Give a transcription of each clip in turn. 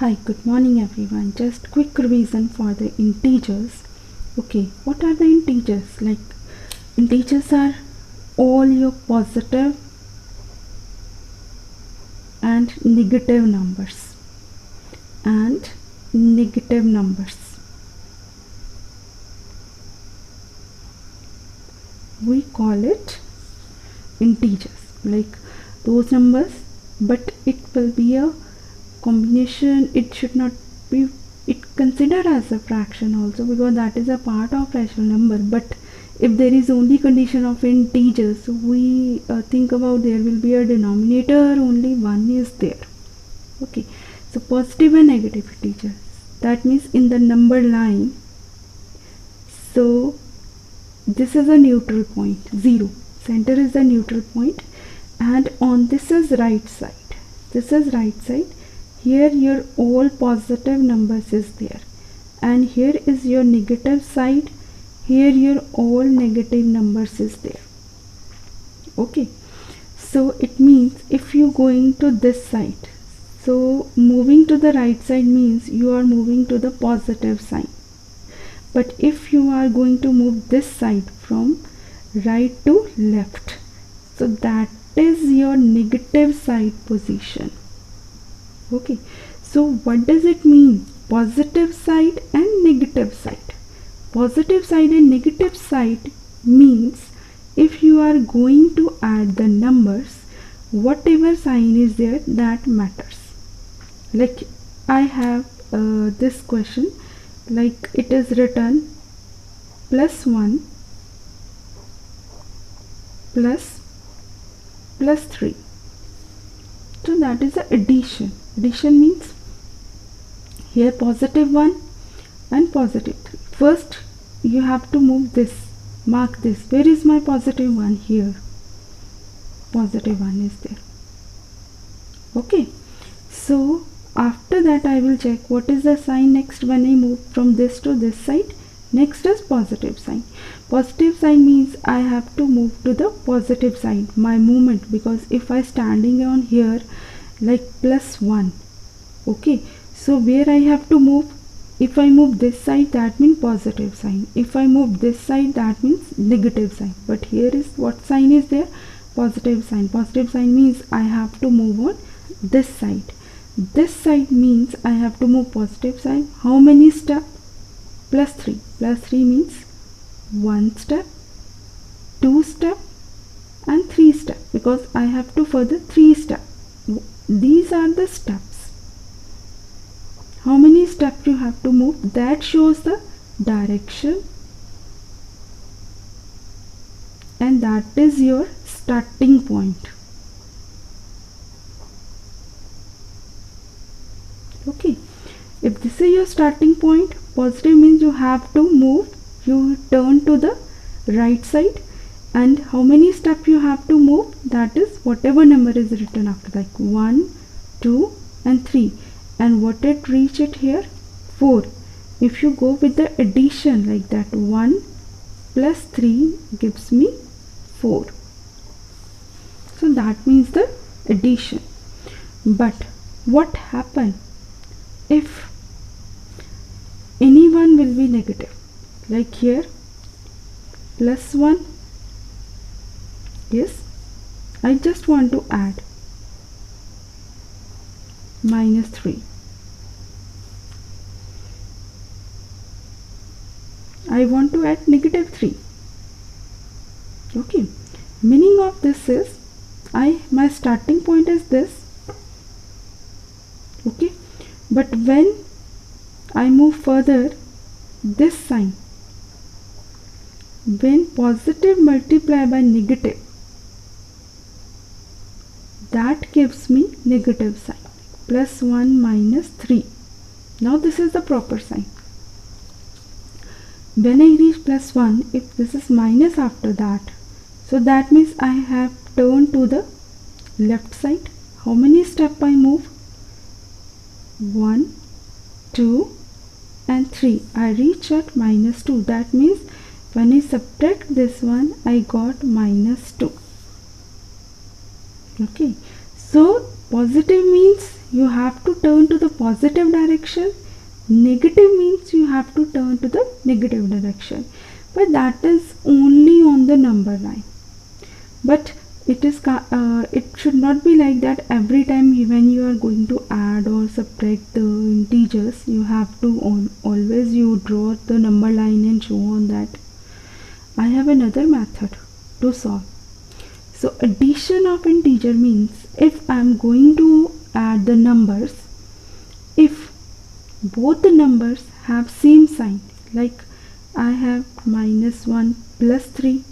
Hi, good morning everyone. Just quick revision for the integers. Okay, what are the integers? Like integers are all your positive and negative numbers and negative numbers. We call it integers, like those numbers, but it will be a combination. It should not be it considered as a fraction also, because that is a part of rational number. But if there is only condition of integers, we think about there will be a denominator, only one is there. Okay, so positive and negative integers, that means in the number line, so this is a neutral point, 0, center is the neutral point, and on this is right side, here your all positive numbers is there, and here is your negative side, here your all negative numbers is there. Okay, so it means if you going to this side, so moving to the right side means you are moving to the positive sign. But if you are going to move this side from right to left, so that is your negative side position. Okay, so what does it mean? Positive side and negative side. Positive side and negative side means if you are going to add the numbers, whatever sign is there, that matters. Like I have this question, like it is written +1 plus 3, so that is the addition. Addition means here +1 and +3. First you have to move this, mark this. Where is my +1? Here +1 is there. Okay, so after that I will check what is the sign next when I move from this to this side. Next is positive sign. Positive sign means I have to move to the positive side, my movement, because if I standing on here like +1, okay, so where I have to move, if I move this side, that means positive sign. If I move this side, that means negative sign. But here is what sign is there? Positive sign. Positive sign means I have to move on this side. This side means I have to move positive side. How many steps? +3. +3 means 1 step, 2 step and 3 step, because I have to further 3 step. These are the steps. How many steps you have to move? That shows the direction, and that is your starting point. Okay, if this is your starting point, positive means you have to move, you turn to the right side, and how many steps you have to move? That is whatever number is written after, like 1, 2 and 3. And what it reach it here? 4. If you go with the addition like that, 1 plus 3 gives me 4. So that means the addition. But what happen if anyone will be negative? Like here +1, yes, I just want to add -3. I want to add -3. Okay, meaning of this is my starting point is this. Okay, but when I move further, this sign, when positive multiply by negative, that gives me negative sign, +1 - 3. Now this is the proper sign. When I reach +1, if this is minus after that, so that means I have turned to the left side. How many steps I move? 1, 2 and 3. I reach at -2. That means when I subtract this one, I got -2. Okay, so Positive means you have to turn to the positive direction, negative means you have to turn to the negative direction, but that is only on the number line. But it should not be like that every time when you are going to add or subtract the integers. You have to always you draw the number line and show on that. I have another method to solve. So addition of integer means if I am going to add the numbers, if both the numbers have same sign, like I have -1 plus 3,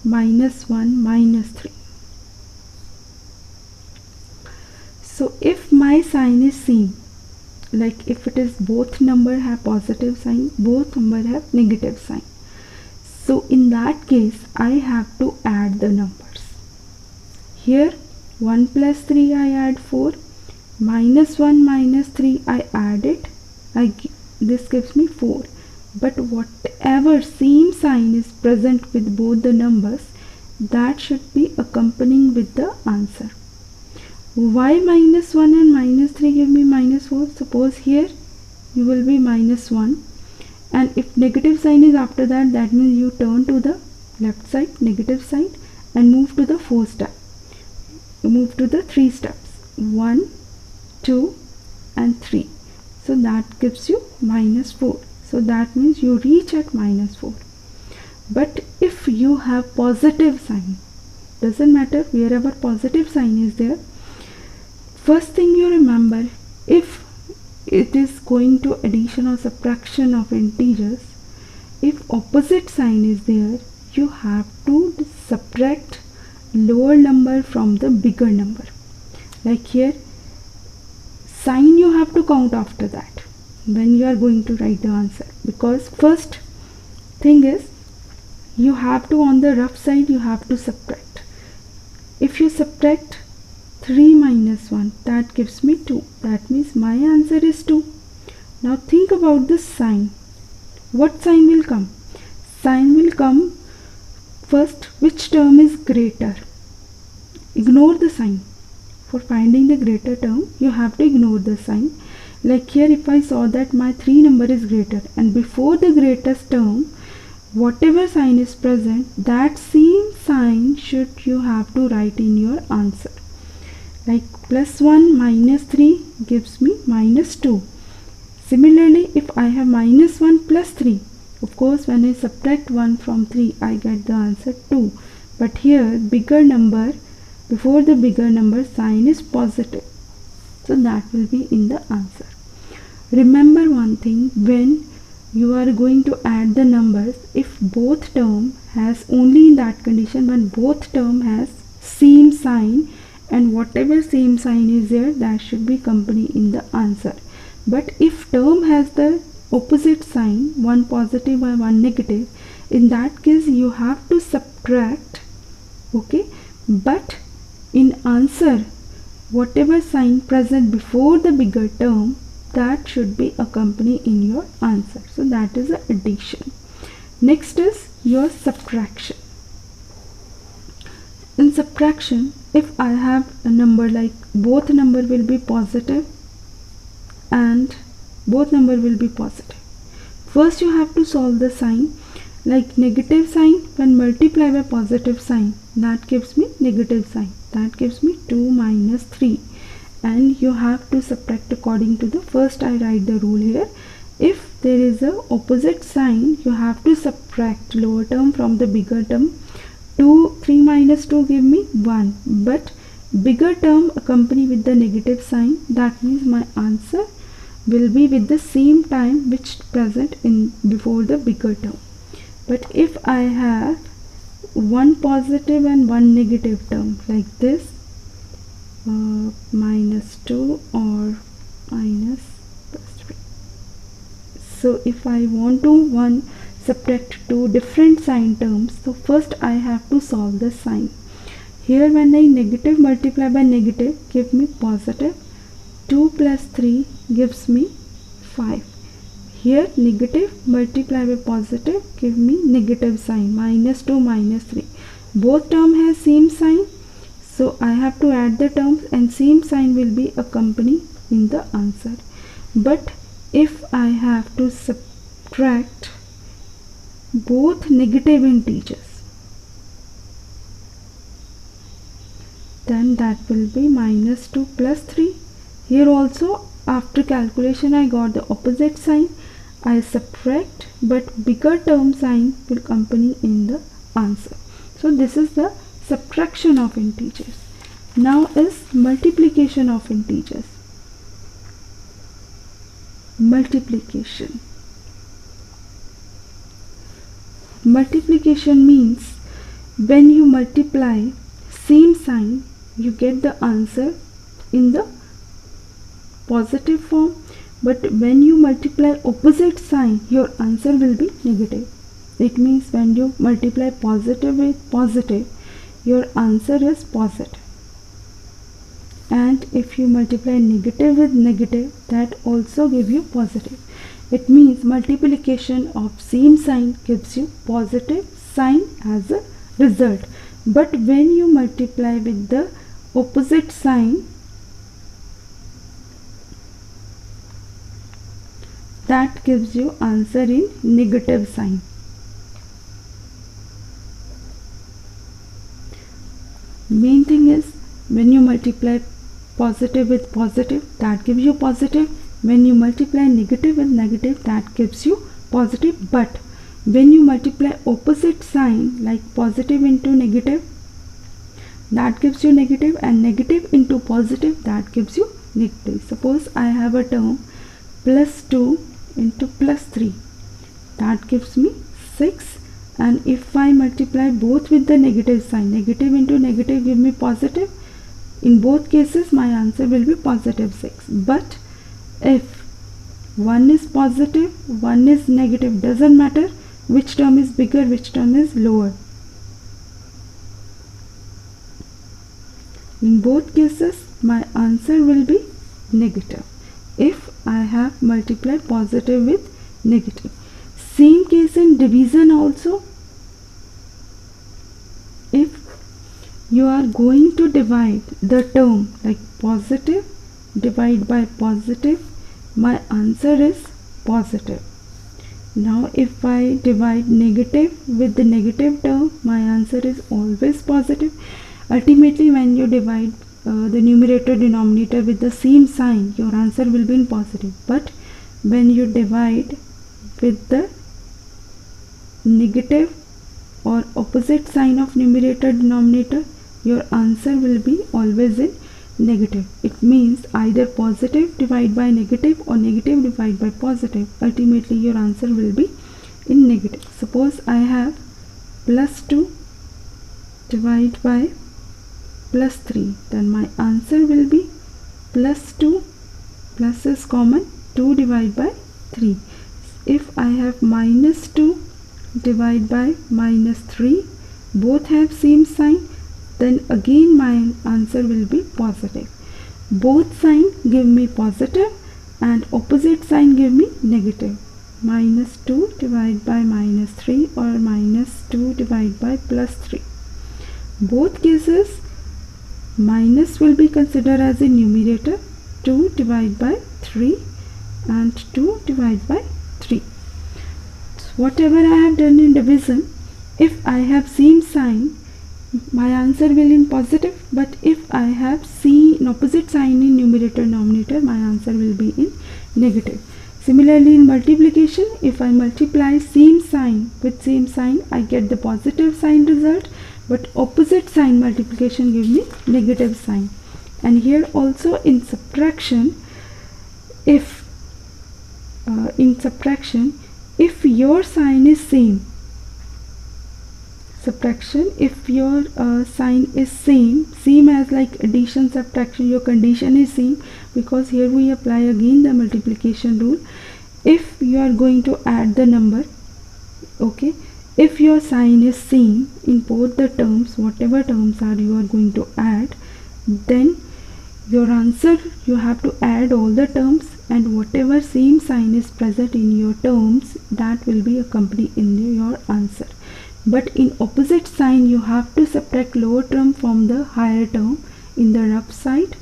-1 minus 3. So if my sign is same, like if it is both number have positive sign, both number have negative sign, so in that case I have to add the numbers. Here 1 plus 3 I add 4, -1 minus 3 I add it, this gives me 4. But whatever same sign is present with both the numbers, that should be accompanying with the answer. Why -1 and -3 give me -4? Suppose here you will be -1, and if negative sign is after that, that means you turn to the left side, negative side, and move to the 4 step. Move to the 3 steps, 1, 2 and 3. So that gives you -4. So that means you reach at -4. But if you have positive sign, doesn't matter wherever positive sign is there, first thing you remember, if it is going to addition or subtraction of integers, if opposite sign is there, you have to subtract lower number from the bigger number. Like here, sign you have to count after that when you are going to write the answer, because first thing is you have to, on the rough side you have to subtract. If you subtract 3 minus 1, that gives me 2. That means my answer is 2. Now think about this sign. What sign will come? Sign will come first, which term is greater. Ignore the sign. For finding the greater term, you have to ignore the sign. Like here, if I saw that my 3 number is greater, and before the greatest term, whatever sign is present, that same sign should you have to write in your answer. Like +1 minus 3 gives me -2. Similarly, if I have -1 plus 3, of course when I subtract 1 from 3, I get the answer 2. But here, bigger number, before the bigger number, sign is positive. So that will be in the answer. Remember one thing, when you are going to add the numbers, if both term has, only in that condition when both term has same sign, and whatever same sign is there, that should be accompanied in the answer. But if term has the opposite sign, one positive and one negative, in that case you have to subtract. Okay, but in answer, whatever sign present before the bigger term, that should be accompanied in your answer. So that is the addition. Next is your subtraction. In subtraction, if I have a number, like both number will be positive and both number will be positive, first you have to solve the sign. Like negative sign, when multiply by positive sign, that gives me negative sign, that gives me 2 minus 3, and you have to subtract according to the, first I write the rule here. If there is a opposite sign, you have to subtract lower term from the bigger term. 3 minus 2 give me 1, but bigger term accompany with the negative sign, that means my answer will be with the same time which present in before the bigger term. But if I have one positive and one negative term like this, -2 or -3. So if I want to subtract two different sign terms, so first I have to solve the sign. Here when I negative multiply by negative, give me positive. 2 plus 3 gives me 5. Here negative multiply by positive, give me negative sign, -2 minus 3. Both term has same sign, So I have to add the terms and same sign will be accompany in the answer. But if I have to subtract both negative integers, then that will be minus 2 plus 3. Here also after calculation I got the opposite sign. I subtract, but bigger term sign will accompany in the answer. So this is the subtraction of integers. Now is multiplication of integers. Multiplication. Multiplication means when you multiply same sign, you get the answer in the positive form, but when you multiply opposite sign, your answer will be negative. It means when you multiply positive with positive, your answer is positive. And if you multiply negative with negative, that also gives you positive. It means multiplication of same sign gives you positive sign as a result. But when you multiply with the opposite sign, that gives you answer in negative sign. Main thing is when you multiply positive with positive, that gives you positive. When you multiply negative with negative, that gives you positive. But when you multiply opposite sign like positive into negative, that gives you negative, and negative into positive, that gives you negative. Suppose I have a term plus 2 into plus 3, that gives me 6, and if I multiply both with the negative sign, negative into negative give me positive. In both cases my answer will be positive 6. But if one is positive, one is negative, doesn't matter which term is bigger, which term is lower. In both cases my answer will be negative if I have multiplied positive with negative. Same case in division also. If you are going to divide the term like positive divide by positive, my answer is positive. Now if I divide negative with the negative term, my answer is always positive. Ultimately when you divide the numerator denominator with the same sign, your answer will be in positive. But when you divide with the negative or opposite sign of numerator denominator, your answer will be always in negative. It means either positive divide by negative or negative divide by positive. Ultimately your answer will be in negative. Suppose I have plus 2 divide by plus 3, then my answer will be plus 2, plus is common, 2 divide by 3. If I have minus 2 divide by minus 3, both have same sign, then again my answer will be positive. Both sign give me positive and opposite sign give me negative. Minus 2 divide by minus 3 or minus 2 divide by plus 3. Both cases minus will be considered as a numerator, 2 divide by 3 and 2 divide by 3. So whatever I have done in division, if I have same sign, my answer will in positive, but if I have seen opposite sign in numerator denominator, my answer will be in negative. Similarly in multiplication, if I multiply same sign with same sign, I get the positive sign result, but opposite sign multiplication give me negative sign. And here also in subtraction, if if your sign is same, subtraction, if your sign is same as like addition, subtraction, your condition is same, because here we apply again the multiplication rule. If you are going to add the number, okay, if your sign is same in both the terms, whatever terms are you are going to add, then your answer, you have to add all the terms, and whatever same sign is present in your terms, that will be accompanied in your answer. but in opposite sign you have to subtract lower term from the higher term in the rough side,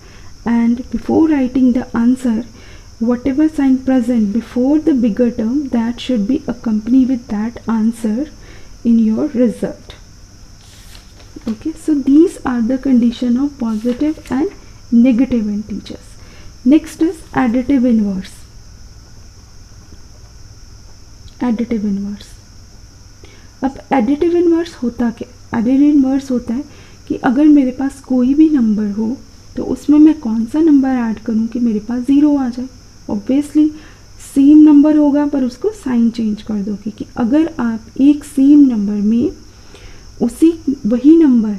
and before writing the answer, whatever sign present before the bigger term, that should be accompanied with that answer in your result. Okay, so these are the condition of positive and negative integers. Next is additive inverse. Additive inverse. अब additive inverse होता क्या? Additive inverse होता है कि अगर मेरे पास कोई भी नंबर हो तो उसमें मैं कौन सा नंबर ऐड करूं कि मेरे पास ज़ीरो आ जाए. ऑब्वियसली सेम नंबर होगा पर उसको साइन चेंज कर दोगे कि अगर आप एक सेम नंबर में उसी वही number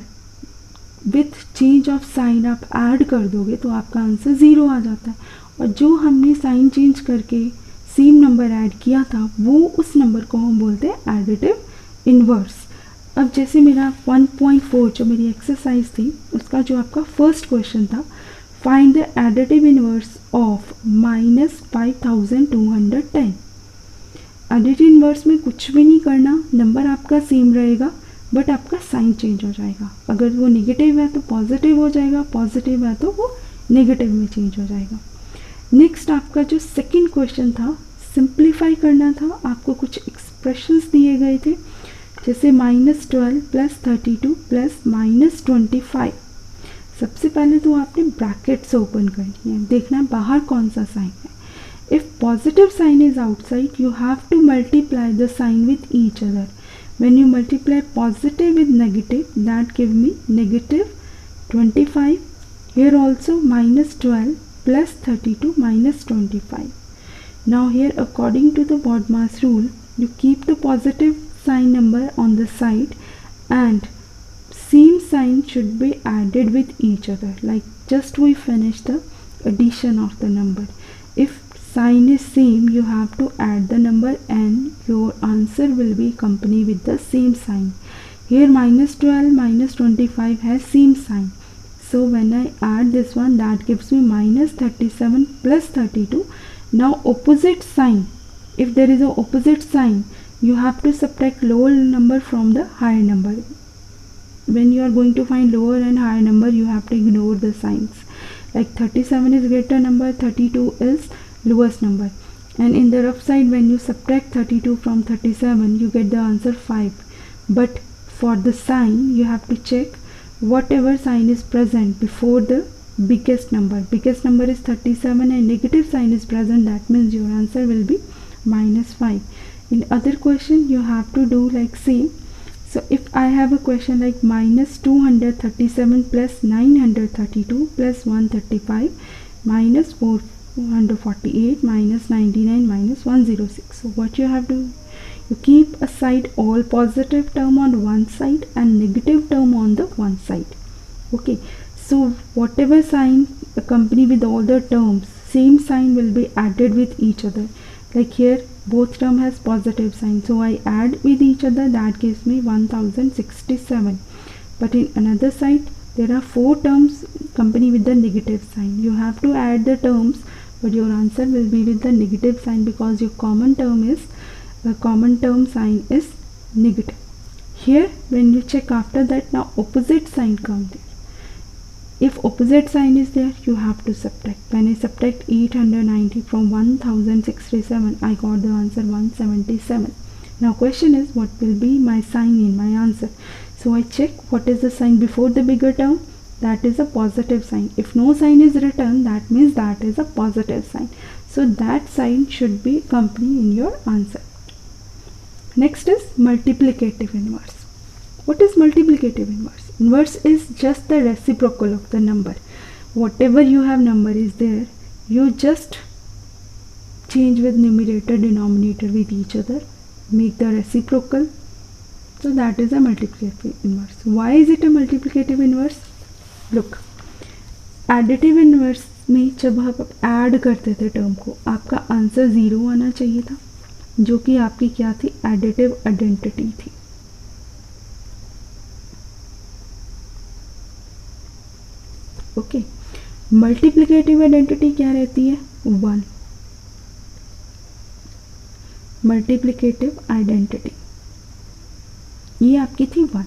with change of sine आप ऐड कर दोगे तो आपका आंसर ज़ीरो आ जाता है. और जो हमने साइन चेंज करके सेम नंबर ऐड किया था वो उस नंबर को हम बोलते हैं एडिटिव इन्वर्स. अब जैसे मेरा 1.4 जो मेरी एक्सरसाइज थी उसका जो आपका फर्स्ट क्वेश्चन था, find the additive inverse of -5210. Additive inverse में कुछ भी नहीं करना, नंबर आपका सेम रहेगा बट आपका साइन चेंज हो जाएगा. अगर वो नेगेटिव है तो पॉजिटिव हो जाएगा, पॉजिटिव है तो वो नेगेटिव में चेंज हो जाएगा. नेक्स्ट आपका जो सेकंड क्वेश्चन था, सिंप्लीफाई करना था. आपको कुछ एक्सप्रेशंस दिए गए थे जैसे -12 + 32 + -25. सबसे पहले तो आपने ब्रैकेट्स ओपन करनी है, देखना है बाहर कौन सा साइन है. If positive sign is outside you have to multiply the sign with each other. When you multiply positive with negative that give me -25. Here also -12 + 32 -25. Now here according to the BODMAS rule you keep the positive sign number on the side and same sign should be added with each other, like just we finish the addition of the number. If sign is same you have to add the number and your answer will be accompanied with the same sign. Here -12 -25 has same sign, so when I add this one that gives me -37 + 32. Now opposite sign, if there is a opposite sign you have to subtract lower number from the higher number. When you are going to find lower and higher number you have to ignore the signs, like 37 is greater number, 32 is lowest number, and in the rough side when you subtract 32 from 37 you get the answer 5. But for the sign you have to check whatever sign is present before the biggest number. Biggest number is 37 and negative sign is present, that means your answer will be -5. In other question you have to do like same. So if I have a question like -237 + 932 + 135 -448 -99 -106. So what you have to, you keep aside all positive term on one side and negative term on the one side. Okay, so whatever sign accompany with all the terms, same sign will be added with each other. Like here both term has positive sign, so I add with each other, that gives me 1067. But in another side there are 4 terms accompany with the negative sign. You have to add the terms but your answer will be with the negative sign because your common term sign is negative. Here when you check after that, now opposite sign come there. If opposite sign is there you have to subtract. When I subtract 890 from 1067 I got the answer 177. Now question is what will be my sign in my answer. So I check what is the sign before the bigger term, that is a positive sign. If no sign is written that means that is a positive sign, so that sign should be accompanied in your answer. Next is multiplicative inverse. What is multiplicative inverse? Inverse is just the reciprocal of the number. Whatever you have number is there, you just change with numerator denominator with each other, make the reciprocal. So that is a multiplicative inverse. Why is it a multiplicative inverse? Look, additive inverse में जब आप add करते थे term को आपका answer 0 आना चाहिए था, जो कि आपकी क्या थी, एडिटिव आइडेंटिटी थी. ओके, मल्टीप्लिकेटिव आइडेंटिटी क्या रहती है, 1. मल्टीप्लिकेटिव आइडेंटिटी ये आपकी थी 1।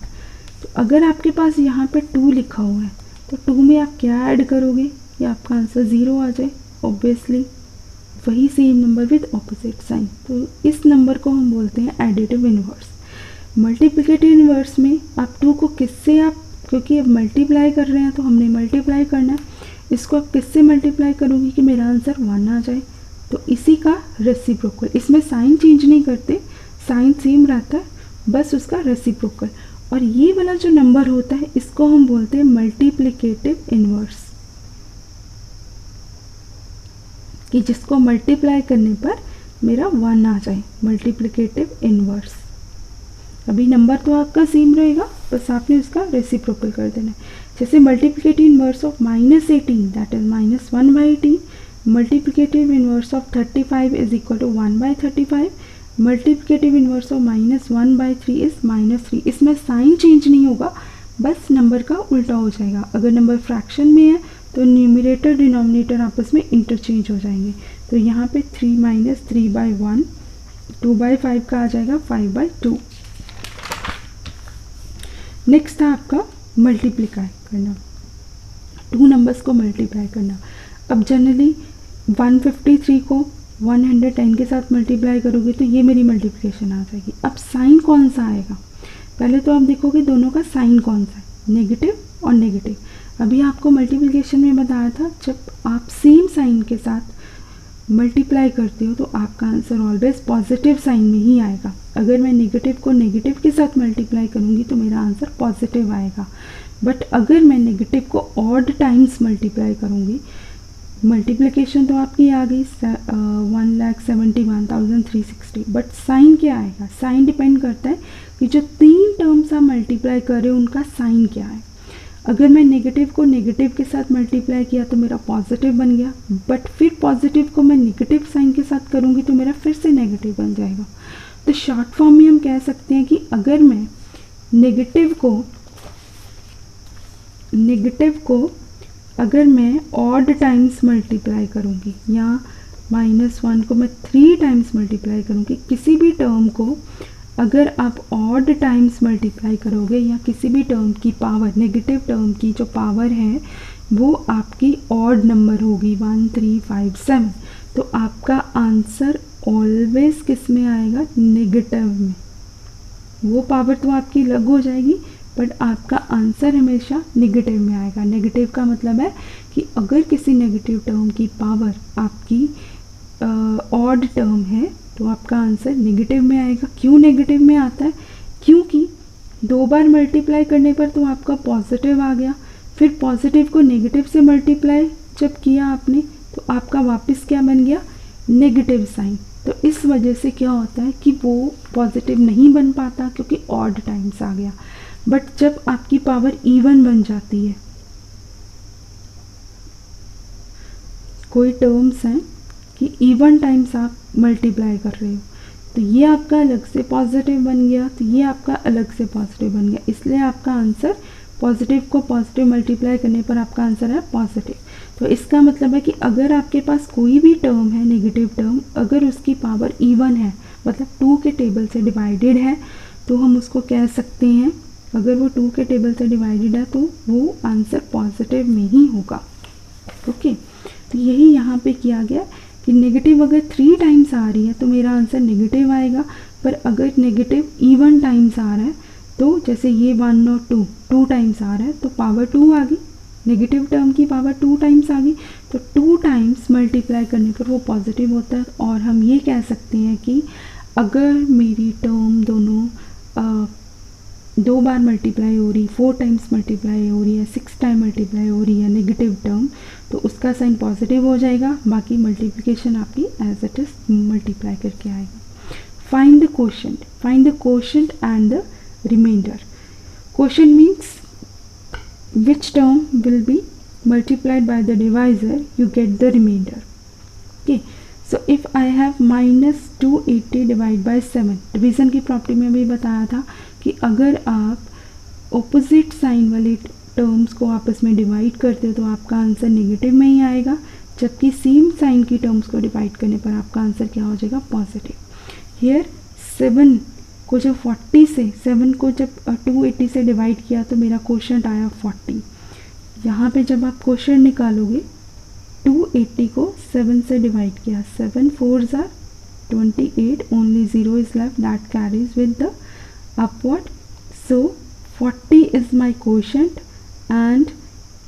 तो अगर आपके पास यहाँ पे 2 लिखा हुआ है तो 2 में आप क्या ऐड करोगे, ये आपका आंसर 0 आ जाए ऑब्वियसली, वही same number with opposite sign. तो इस नंबर को हम बोलते हैं एडिटिव इन्वर्स। मल्टीप्लिकेटिव इन्वर्स में आप 2 को किससे, आप क्योंकि अब मल्टीप्लाई कर रहे हैं तो हमने मल्टीप्लाई करना है, इसको आप किससे मल्टीप्लाई करोगे कि मेरा आंसर 1 आ जाए, तो इसी का रेसिप्रोकल। इसमें साइन चेंज नहीं करते, साइन सेम रहता है, बस उसका रेसिप्रोकल। और ये वाला जो नंबर होता है इसको हम बोलते हैं मल्टीप्लिकेटिव इन्वर्स, कि जिसको मल्टीप्लाई करने पर मेरा 1 आ जाए, मल्टीप्लिकेटिव इन्वर्स। अभी नंबर तो आपका सेम रहेगा, बस आपने उसका रेसिप्रोकल कर देना है। जैसे multiplicative inverse of -18 that is -1/18, multiplicative inverse of 35 is equal to 1/35, multiplicative inverse of -1/3 is -3। इसमें साइन चेंज नहीं होगा, बस नंबर का उल्टा हो जाएगा। अगर नंबर फ्रैक्शन में है तो न्यूमरेटर डिनोमिनेटर आपस में इंटरचेंज हो जाएंगे। तो यहाँ पे 3 - 3/1, 2/5 का आ जाएगा 5/2। नेक्स्ट था आपका मल्टीप्लीकाई करना, 2 नंबर्स को मल्टीप्लाई करना। अब जनरली 153 को 110 के साथ मल्टीप्लाई करोगे तो ये मेरी मल्टीप्लिकेशन आ जाएगी। अब साइन कौन सा आएगा, पहले तो आप देखोगे दोनों का साइन कौन सा है, नेगेटिव और नेगेटिव। अभी आपको मल्टीप्लिकेशन में बताया था, जब आप सेम साइन के साथ मल्टीप्लाई करते हो तो आपका आंसर ऑलवेज पॉजिटिव साइन में ही आएगा। अगर मैं नेगेटिव को नेगेटिव के साथ मल्टीप्लाई करूँगी तो मेरा आंसर पॉजिटिव आएगा, बट अगर मैं नेगेटिव को ऑड टाइम्स मल्टीप्लाई करूँगी, मल्टीप्लिकेशन तो आपकी आ गई 1,71,360, बट साइन क्या आएगा, साइन डिपेंड करता है कि जो 3 टर्म्स आप मल्टीप्लाई कर रहे हो उनका साइन क्या है। अगर मैं नेगेटिव को नेगेटिव के साथ मल्टीप्लाई किया तो मेरा पॉजिटिव बन गया, बट फिर पॉजिटिव को मैं नेगेटिव साइन के साथ करूँगी तो मेरा फिर से नेगेटिव बन जाएगा। तो शॉर्ट फॉर्म में हम कह सकते हैं कि अगर मैं नेगेटिव को अगर मैं ऑड टाइम्स मल्टीप्लाई करूँगी या -1 को मैं 3 टाइम्स मल्टीप्लाई करूँगी, किसी भी टर्म को अगर आप ऑड टाइम्स मल्टीप्लाई करोगे या किसी भी टर्म की पावर, नेगेटिव टर्म की जो पावर है वो आपकी ऑड नंबर होगी 1, 3, 5, 7, तो आपका आंसर ऑलवेज किस में आएगा, नेगेटिव में। वो पावर तो आपकी अलग हो जाएगी बट आपका आंसर हमेशा नेगेटिव में आएगा। नेगेटिव का मतलब है कि अगर किसी नेगेटिव टर्म की पावर आपकी ऑड टर्म है तो आपका आंसर नेगेटिव में आएगा। क्यों नेगेटिव में आता है, क्योंकि 2 बार मल्टीप्लाई करने पर तो आपका पॉजिटिव आ गया, फिर पॉजिटिव को नेगेटिव से मल्टीप्लाई जब किया आपने तो आपका वापस क्या बन गया, नेगेटिव साइन। तो इस वजह से क्या होता है कि वो पॉजिटिव नहीं बन पाता क्योंकि ऑड टाइम्स आ गया। बट जब आपकी पावर इवन बन जाती है, कोई टर्म्स हैं कि इवन टाइम्स आप मल्टीप्लाई कर रहे हो तो ये आपका अलग से पॉजिटिव बन गया, तो ये आपका अलग से पॉजिटिव बन गया, इसलिए आपका आंसर पॉजिटिव को पॉजिटिव मल्टीप्लाई करने पर आपका आंसर है पॉजिटिव। तो इसका मतलब है कि अगर आपके पास कोई भी टर्म है नेगेटिव टर्म, अगर उसकी पावर इवन है मतलब 2 के टेबल से डिवाइडेड है तो हम उसको कह सकते हैं, अगर वो 2 के टेबल से डिवाइडेड है तो वो आंसर पॉजिटिव में ही होगा। ओके, तो यही यहाँ पे किया गया कि नेगेटिव अगर 3 टाइम्स आ रही है तो मेरा आंसर नेगेटिव आएगा, पर अगर नेगेटिव इवन टाइम्स आ रहा है तो जैसे ये 1 और 2 टाइम्स आ रहा है तो पावर 2 आ गई, नेगेटिव टर्म की पावर 2 टाइम्स आ गई, तो 2 टाइम्स मल्टीप्लाई करने पर वो पॉजिटिव होता है। और हम ये कह सकते हैं कि अगर मेरी टर्म दोनों 2 बार मल्टीप्लाई हो रही, 4 टाइम्स मल्टीप्लाई हो रही है, 6 टाइम मल्टीप्लाई हो रही है नेगेटिव टर्म, तो उसका साइन पॉजिटिव हो जाएगा, बाकी मल्टीप्लिकेशन आपकी एज इट इज मल्टीप्लाई करके आएगा। Find the quotient and the remainder. Quotient means which term will be multiplied by the divisor, you get the remainder. Okay, so if I have -280 divided by 7, division की property में भी बताया था कि अगर आप ऑपोजिट साइन वाले terms को आपस में डिवाइड करते हो तो आपका आंसर नेगेटिव में ही आएगा, जबकि सेम साइन की टर्म्स को डिवाइड करने पर आपका आंसर क्या हो जाएगा, पॉजिटिव। हियर 7 को जब 40 से 7 को जब 280 से डिवाइड किया तो मेरा क्वोशंट आया 40। यहाँ पे जब आप क्वोशंट निकालोगे 280 को 7 से डिवाइड किया, 7 4s are 28, only 0 is left, that carries with the upward. So 40 is my quotient, and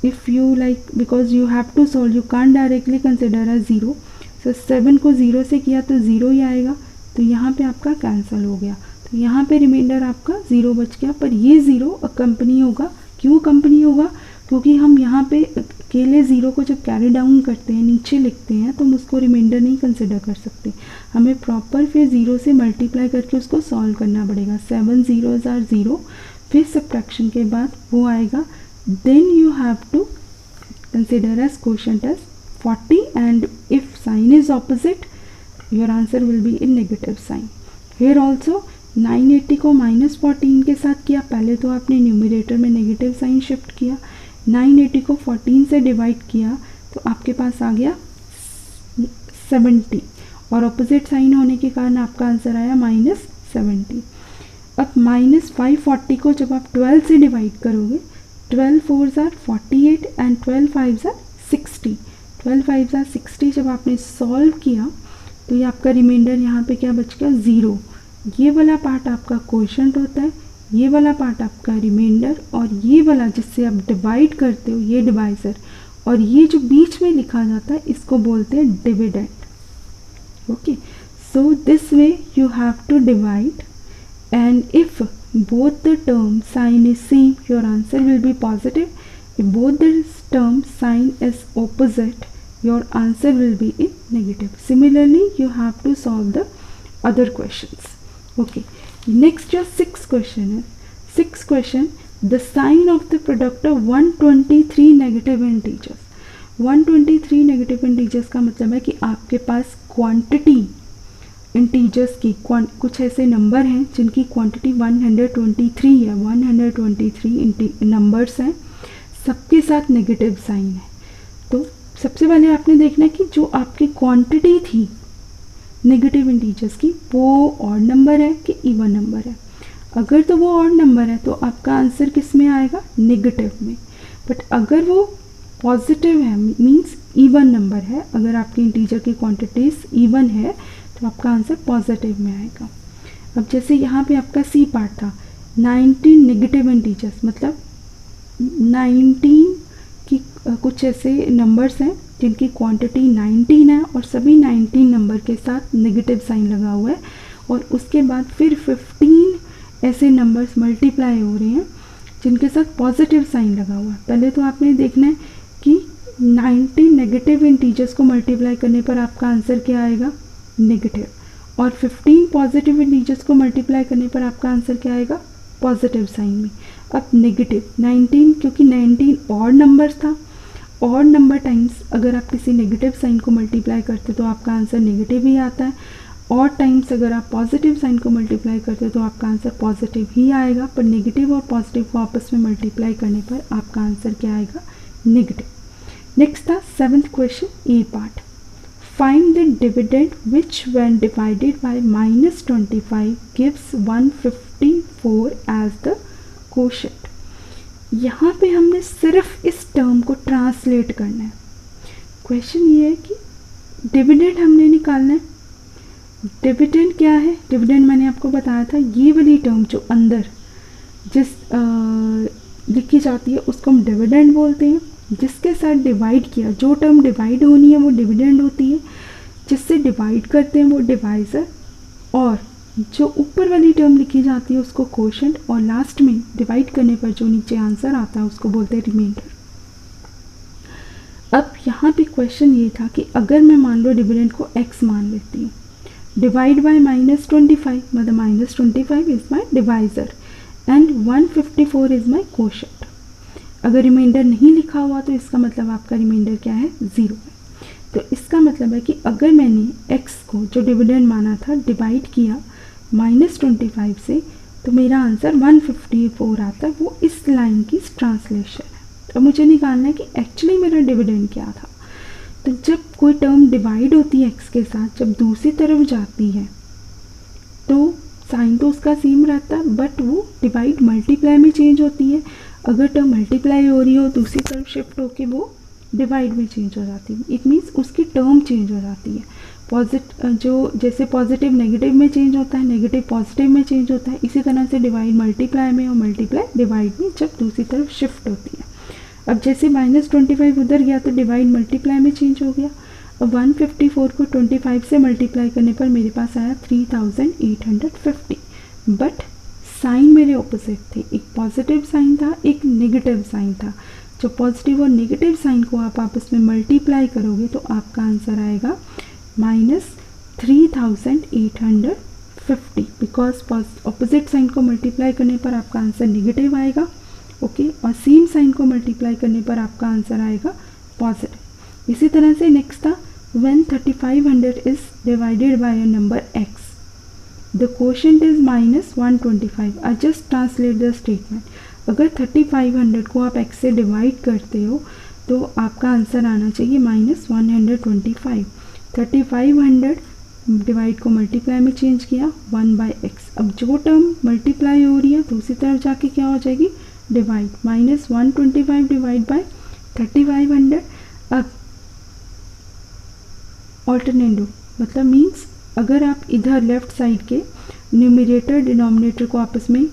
if you like, because you have to solve, you can't directly consider as 0, so 7 को 0 से किया तो 0 ही आएगा, तो यहाँ पे आपका कैंसिल हो गया, तो यहाँ पे रिमाइंडर आपका 0 बच गया। पर ये 0 कंपनी होगा, क्यों कंपनी होगा, क्योंकि हम यहाँ पे अकेले 0 को जब कैरी डाउन करते हैं, नीचे लिखते हैं, तो हम उसको रिमाइंडर नहीं कंसिडर कर सकते, हमें प्रॉपर फिर 0 से मल्टीप्लाई करके उसको सॉल्व करना पड़ेगा। 7 zeros are 0, फिर सब्ट्रैक्शन के बाद वो आएगा, then you have to consider as quotient as 40, and if sign is opposite your answer will be in negative sign. Here also 980 को -14 के साथ किया, पहले तो आपने न्यूमरेटर में नेगेटिव साइन शिफ्ट किया, 980 को 14 से डिवाइड किया तो आपके पास आ गया 70, और ऑपोजिट साइन होने के कारण आपका आंसर आया -70। अब -540 को जब आप 12 से डिवाइड करोगे, 12 4s are 48 and 12 5s are 60, 12 5s are 60 जब आपने सॉल्व किया तो ये आपका रिमाइंडर यहाँ पे क्या बच गया, 0। ये वाला पार्ट आपका क्वोशंट होता है, ये वाला पार्ट आपका रिमाइंडर, और ये वाला जिससे आप डिवाइड करते हो ये डिवाइज़र, और ये जो बीच में लिखा जाता है इसको बोलते हैं dividend. Okay, so this way you have to divide, and if both the term sign is same, your answer will be positive. If both the term sign is opposite, your answer will be in negative. Similarly, you have to solve the other questions. Okay, next your sixth question is, sixth question, the sign of the product of 123 negative integers. 123 negative integers का मतलब है कि आपके पास quantity integers की कुछ ऐसे number हैं जिनकी क्वांटिटी 123 है, 123 नंबर्स हैं, सबके साथ नेगेटिव साइन है। तो सबसे पहले आपने देखना है कि जो आपकी क्वांटिटी थी नेगेटिव इंटीजर्स की वो ऑड नंबर है कि इवन नंबर है। अगर तो वो ऑड नंबर है तो आपका आंसर किस में आएगा, नेगेटिव में। बट अगर वो पॉजिटिव है मींस इवन नंबर है, अगर आपकी इंटीजर की क्वांटिटीज इवन है तो आपका आंसर पॉजिटिव में आएगा। अब जैसे यहाँ पे आपका सी पार्ट था, 19 नेगेटिव इंटीजर्स, मतलब 19 की कुछ ऐसे नंबर्स हैं जिनकी क्वांटिटी 19 है और सभी 19 नंबर के साथ नेगेटिव साइन लगा हुआ है, और उसके बाद फिर 15 ऐसे नंबर्स मल्टीप्लाई हो रहे हैं जिनके साथ पॉजिटिव साइन लगा हुआ है। पहले तो आपने देखना है कि 19 नेगेटिव इंटीजर्स को मल्टीप्लाई करने पर आपका आंसर क्या आएगा, नेगेटिव, और 15 पॉजिटिव इंटीजर्स को मल्टीप्लाई करने पर आपका आंसर क्या आएगा, पॉजिटिव साइन में। अब नेगेटिव 19, क्योंकि 19 ऑड नंबर था, ऑड नंबर टाइम्स अगर आप किसी नेगेटिव साइन को मल्टीप्लाई करते तो आपका आंसर नेगेटिव ही आता है, ऑड टाइम्स अगर आप पॉजिटिव साइन को मल्टीप्लाई करते तो आपका आंसर पॉजिटिव ही आएगा, पर नेगेटिव और पॉजिटिव को आपस में मल्टीप्लाई करने पर आपका आंसर क्या आएगा, नेगेटिव। नेक्स्ट था 7th question, A part, find the dividend which when divided by -25 gives 154 as the quotient। यहाँ पे हमने सिर्फ इस टर्म को ट्रांसलेट करना है। क्वेश्चन ये है कि डिविडेंड हमने निकालना है। डिविडेंड क्या है, डिविडेंड मैंने आपको बताया था, ये वाली टर्म जो अंदर जिस लिखी जाती है उसको हम डिविडेंड बोलते हैं। जिसके साथ डिवाइड किया, जो टर्म डिवाइड होनी है वो डिविडेंड होती है, जिससे डिवाइड करते हैं वो डिवाइज़र, और जो ऊपर वाली टर्म लिखी जाती है उसको क्वोशंट, और लास्ट में डिवाइड करने पर जो नीचे आंसर आता है उसको बोलते हैं रिमाइंडर। अब यहाँ पे क्वेश्चन ये था कि अगर मैं मान लो डिविडेंड को x मान लेती हूँ, डिवाइड बाय -25, मतलब -25 is my divisor and 154 is my quotient. अगर रिमाइंडर नहीं लिखा हुआ तो इसका मतलब आपका रिमाइंडर क्या है, 0 है। तो इसका मतलब है कि अगर मैंने x को जो डिविडेंड माना था डिवाइड किया -25 से तो मेरा आंसर 154 आता है, वो इस लाइन की ट्रांसलेशन है। अब मुझे निकालना है कि एक्चुअली मेरा डिविडेंड क्या था। तो जब कोई टर्म डिवाइड होती है x के साथ, जब दूसरी तरफ जाती है तो साइन तो उसका सेम रहता है बट वो डिवाइड मल्टीप्लाई में चेंज होती है। अगर टर्म मल्टीप्लाई हो रही हो दूसरी तरफ शिफ्ट होके वो डिवाइड में चेंज हो जाती है। इट मीन्स उसकी टर्म चेंज हो जाती है। जो जैसे पॉजिटिव नेगेटिव में चेंज होता है, नेगेटिव पॉजिटिव में चेंज होता है, इसी तरह से डिवाइड मल्टीप्लाई में और मल्टीप्लाई डिवाइड में जब दूसरी तरफ शिफ्ट होती है। अब जैसे -25 उधर गया तो डिवाइड मल्टीप्लाई में चेंज हो गया। अब 154 को 25 से मल्टीप्लाई करने पर मेरे पास आया 3850, बट साइन मेरे ऑपोजिट थे, एक पॉजिटिव साइन था एक नेगेटिव साइन था। जो पॉजिटिव और नेगेटिव साइन को आप आपस में मल्टीप्लाई करोगे तो आपका आंसर आएगा -3850, बिकॉज ऑपोजिट साइन को मल्टीप्लाई करने पर आपका आंसर नेगेटिव आएगा, ओके, और सेम साइन को मल्टीप्लाई करने पर आपका आंसर आएगा पॉजिटिव। इसी तरह से नेक्स्ट था when 3500 is divided by a number x, the quotient is -125। I just translate the statement। अगर 3500 को आप x से डिवाइड करते हो तो आपका आंसर आना चाहिए -125। 3500 डिवाइड को मल्टीप्लाई में चेंज किया 1/x। अब जो टर्म मल्टीप्लाई हो रही है दूसरी तरफ जाके क्या हो जाएगी, डिवाइड, -125 डिवाइड बाय 3500। अब ऑल्टरनेटिव मतलब मीन्स अगर आप इधर लेफ्ट साइड के न्यूमरेटर डिनोमिनेटर को आपस में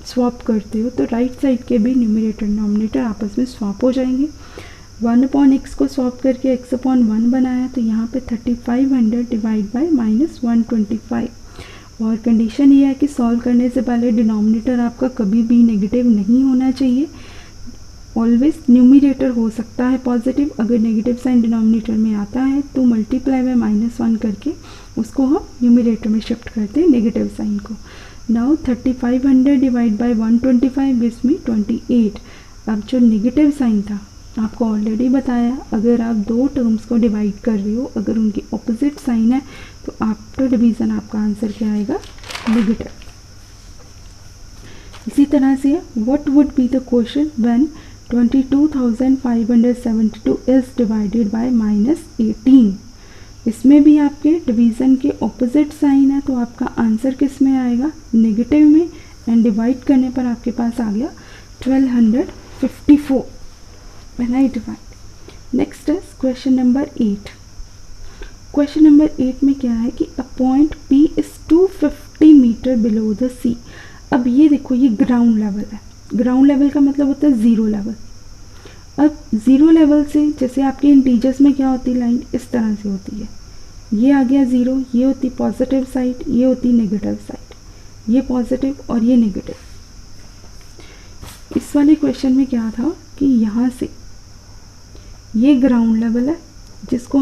स्वैप करते हो तो राइट साइड के भी न्यूमरेटर डिनोमिनेटर आपस में स्वैप हो जाएंगे। 1/x को स्वैप करके x/1 बनाया तो यहाँ पे 3500 डिवाइड बाय -125। और कंडीशन ये है कि सॉल्व करने से पहले डिनोमिनेटर आपका कभी भी नेगेटिव नहीं होना चाहिए। ऑलवेज न्यूमरेटर हो सकता है पॉजिटिव, अगर नेगेटिव साइन डिनोमिनेटर में आता है तो मल्टीप्लाई में -1 करके उसको हम न्यूमरेटर में शिफ्ट करते हैं नेगेटिव साइन को। Now 3500 divide by 125 gives me 28। अब जो नेगेटिव साइन था आपको ऑलरेडी बताया, अगर आप दो टर्म्स को डिवाइड कर रहे हो अगर उनकी ऑपोजिट साइन है तो आफ्टर डिवीज़न आपका आंसर क्या आएगा, नेगेटिव। इसी तरह से what would be the question when 22,572 is divided by -18। इसमें भी आपके डिवीज़न के ऑपोजिट साइन है तो आपका आंसर किस में आएगा, नेगेटिव में, एंड डिवाइड करने पर आपके पास आ गया 1254 when I divide. Next is question number 8। Question number 8 में क्या है कि a point P is 250 metre below the sea. अब ये देखो ये ग्राउंड लेवल है, ग्राउंड लेवल का मतलब होता है ज़ीरो लेवल। अब ज़ीरो लेवल से जैसे आपके इंटीजर्स में क्या होती है, लाइन इस तरह से होती है, ये आ गया ज़ीरो, ये होती पॉजिटिव साइड, ये होती नेगेटिव साइड, ये पॉजिटिव और ये नेगेटिव। इस वाले क्वेश्चन में क्या था कि यहाँ से ये ग्राउंड लेवल है जिसको